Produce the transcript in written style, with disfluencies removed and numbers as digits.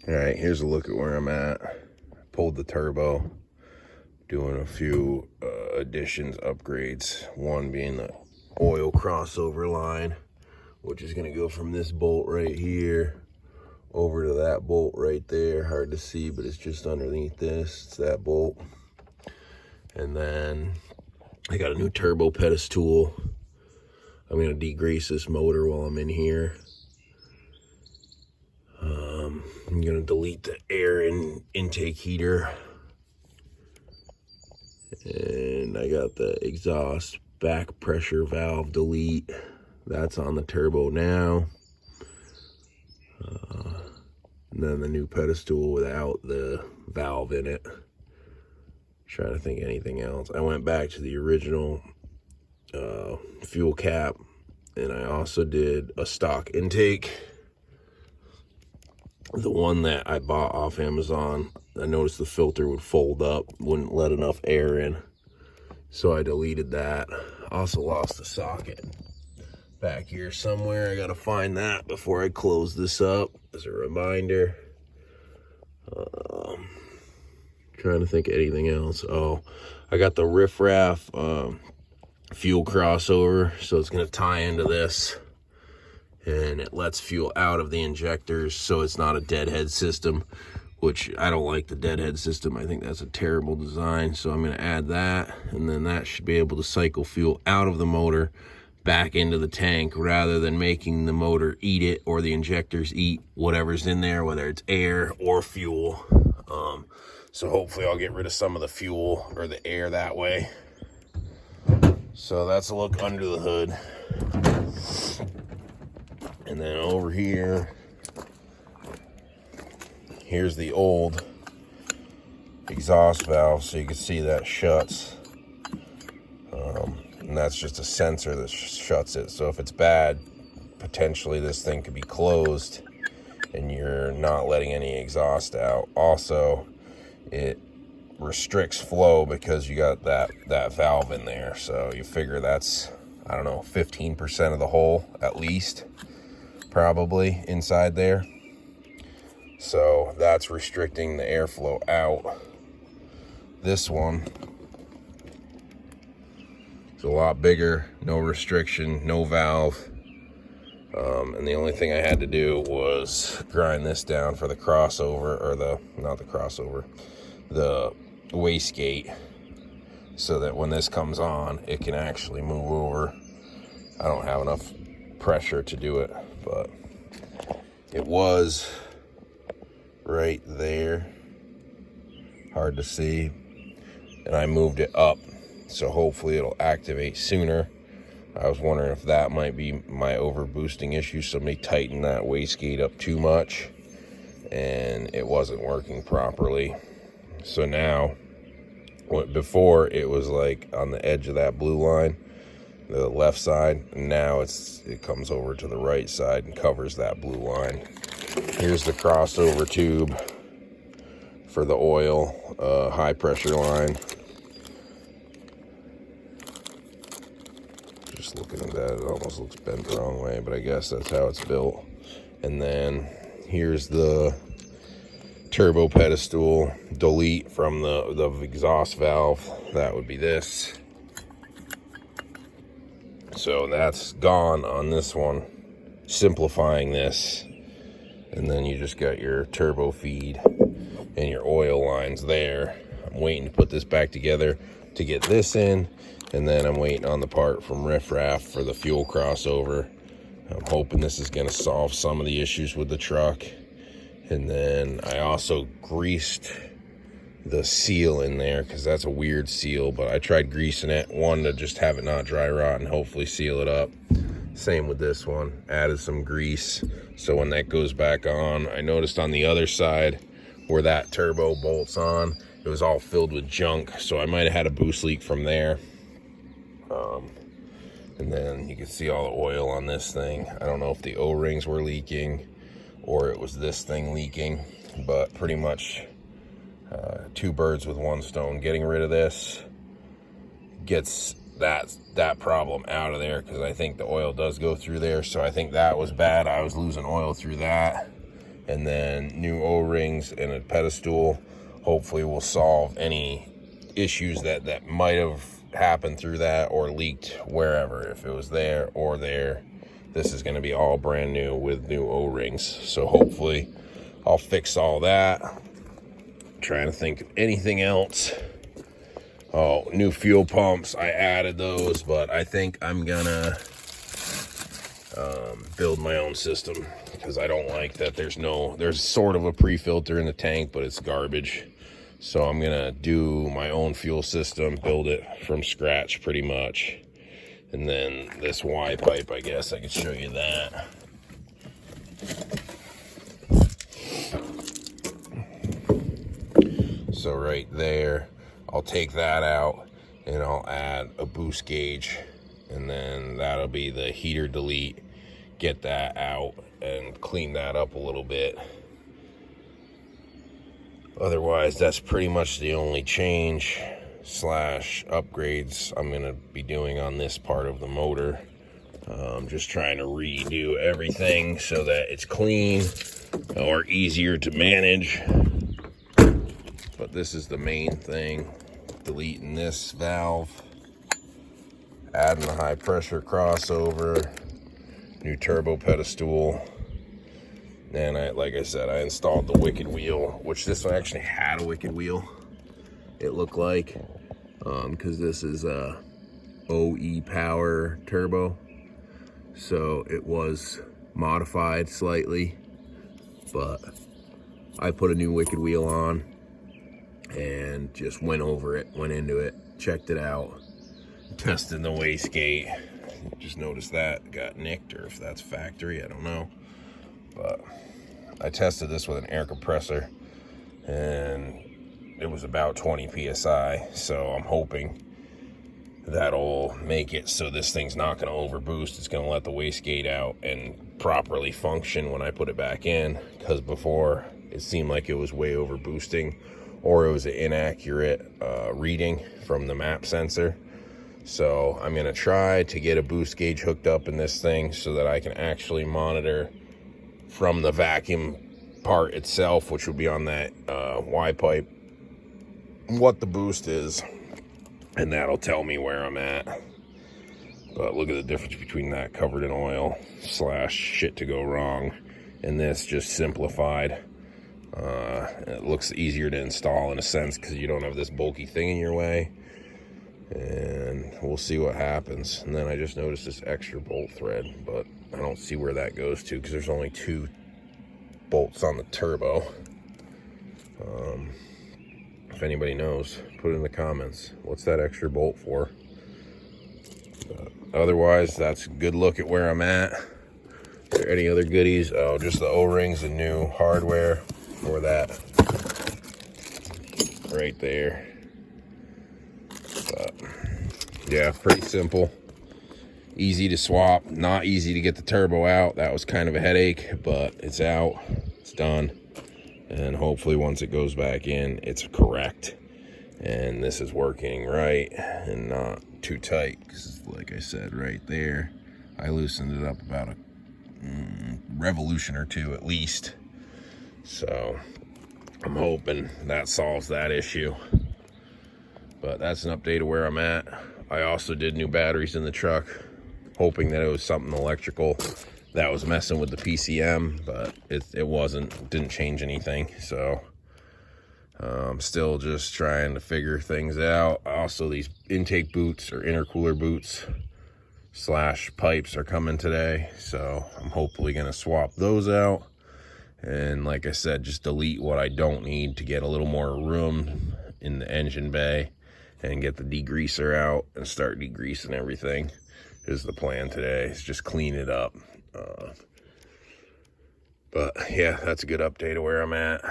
All right, here's a look at where I'm at. Pulled the turbo, doing a few additions, upgrades. One being the oil crossover line, which is gonna go from this bolt right here over to that bolt right there. Hard to see, but it's just underneath this. It's that bolt. And then I got a new turbo pedestal. I'm gonna degrease this motor while I'm in here. I'm gonna delete the air intake heater. And I got the exhaust back pressure valve delete. That's on the turbo now. And then the new pedestal without the valve in it. Trying to think anything else. I went back to the original fuel cap, and I also did a stock intake. The one that I bought off Amazon, I noticed the filter would fold up, wouldn't let enough air in, so I deleted that. Also lost the socket back here somewhere. I gotta find that before I close this up as a reminder. Trying to think of anything else. Oh, I got the riffraff fuel crossover, so it's gonna tie into this, and it lets fuel out of the injectors, so it's not a deadhead system, which I don't like the deadhead system. I think that's a terrible design, so I'm gonna add that, and then that should be able to cycle fuel out of the motor back into the tank rather than making the motor eat it or the injectors eat whatever's in there, whether it's air or fuel. So hopefully I'll get rid of some of the fuel or the air that way. So that's a look under the hood. And then over here, here's the old exhaust valve, so you can see that shuts. And that's just a sensor that shuts it. So if it's bad, potentially this thing could be closed and you're not letting any exhaust out. Also, it restricts flow because you got that valve in there. So you figure that's, I don't know, 15% of the hole at least, probably inside there. So that's restricting the airflow out. This one is a lot bigger, no restriction, no valve. And the only thing I had to do was grind this down for the crossover, or not the crossover, the wastegate, so that when this comes on, it can actually move over. I don't have enough pressure to do it, but it was right there, hard to see, and I moved it up, so hopefully it'll activate sooner. I was wondering if that might be my overboosting issue. Somebody tightened that wastegate up too much and it wasn't working properly. So now, before it was like on the edge of that blue line, the left side, now it comes over to the right side and covers that blue line. Here's the crossover tube for the oil, high pressure line. Just looking at that, it almost looks bent the wrong way, but I guess that's how it's built. And then here's the turbo pedestal delete from the exhaust valve. That would be this. So that's gone on this one, simplifying this. And then you just got your turbo feed and your oil lines there. I'm waiting to put this back together to get this in, and then I'm waiting on the part from riffraff for the fuel crossover. I'm hoping this is going to solve some of the issues with the truck. And then I also greased the seal in there, because that's a weird seal, but I tried greasing it, one, to just have it not dry rot and hopefully seal it up. Same with this one, added some grease, so when that goes back on, I noticed on the other side where that turbo bolts on, it was all filled with junk, so I might have had a boost leak from there. And then you can see all the oil on this thing. I don't know if the O-rings were leaking or it was this thing leaking, but pretty much two birds with one stone. Getting rid of this gets that problem out of there, because I think the oil does go through there. So I think that was bad. I was losing oil through that. and then new O-rings and a pedestal. Hopefully will solve any issues that might have happened through that or leaked wherever, if it was there or there. This is going to be all brand new with new O-rings, so hopefully I'll fix all that. Trying to think of anything else. Oh, new fuel pumps, I added those, but I think I'm gonna build my own system, because I don't like that there's sort of a pre-filter in the tank, but it's garbage. So I'm gonna do my own fuel system, build it from scratch pretty much. And then this Y pipe, I guess I could show you that. So right there, I'll take that out and I'll add a boost gauge, and then that'll be the heater delete. Get that out and clean that up a little bit. Otherwise, that's pretty much the only change slash upgrades I'm gonna be doing on this part of the motor. Just trying to redo everything so that it's clean or easier to manage. But this is the main thing. Deleting this valve, adding a high pressure crossover, new turbo pedestal, and like I said, I installed the wicked wheel, which this one actually had a wicked wheel, it looked like, because this is a OE power turbo, so it was modified slightly, but I put a new wicked wheel on and just went into it, checked it out, tested the wastegate. Just noticed that got nicked, or if that's factory, I don't know. But I tested this with an air compressor and it was about 20 psi, so I'm hoping that'll make it so this thing's not going to overboost. It's going to let the wastegate out and properly function when I put it back in, because before it seemed like it was way overboosting, or it was an inaccurate reading from the map sensor. So I'm gonna try to get a boost gauge hooked up in this thing so that I can actually monitor from the vacuum part itself, which will be on that Y pipe, what the boost is, and that'll tell me where I'm at. But look at the difference between that covered in oil slash shit to go wrong and this just simplified. It looks easier to install in a sense because you don't have this bulky thing in your way. And we'll see what happens. And then I just noticed this extra bolt thread, but I don't see where that goes to because there's only 2 bolts on the turbo. If anybody knows, put it in the comments. What's that extra bolt for? But otherwise, that's a good look at where I'm at. Are there any other goodies? Oh, just the O-rings and new hardware for that right there. But yeah, pretty simple, easy to swap, not easy to get the turbo out. That was kind of a headache, but it's out, it's done, and hopefully once it goes back in, it's correct and this is working right and not too tight, because like I said right there, I loosened it up about a revolution or 2 at least. So I'm hoping that solves that issue. But that's an update of where I'm at. I also did new batteries in the truck, hoping that it was something electrical that was messing with the PCM, but it wasn't. It didn't change anything. So I'm still just trying to figure things out. Also, these intake boots or intercooler boots slash pipes are coming today. So I'm hopefully going to swap those out. And like I said, just delete what I don't need to get a little more room in the engine bay, and get the degreaser out and start degreasing everything is the plan today. Is just clean it up. But yeah, that's a good update of where I'm at.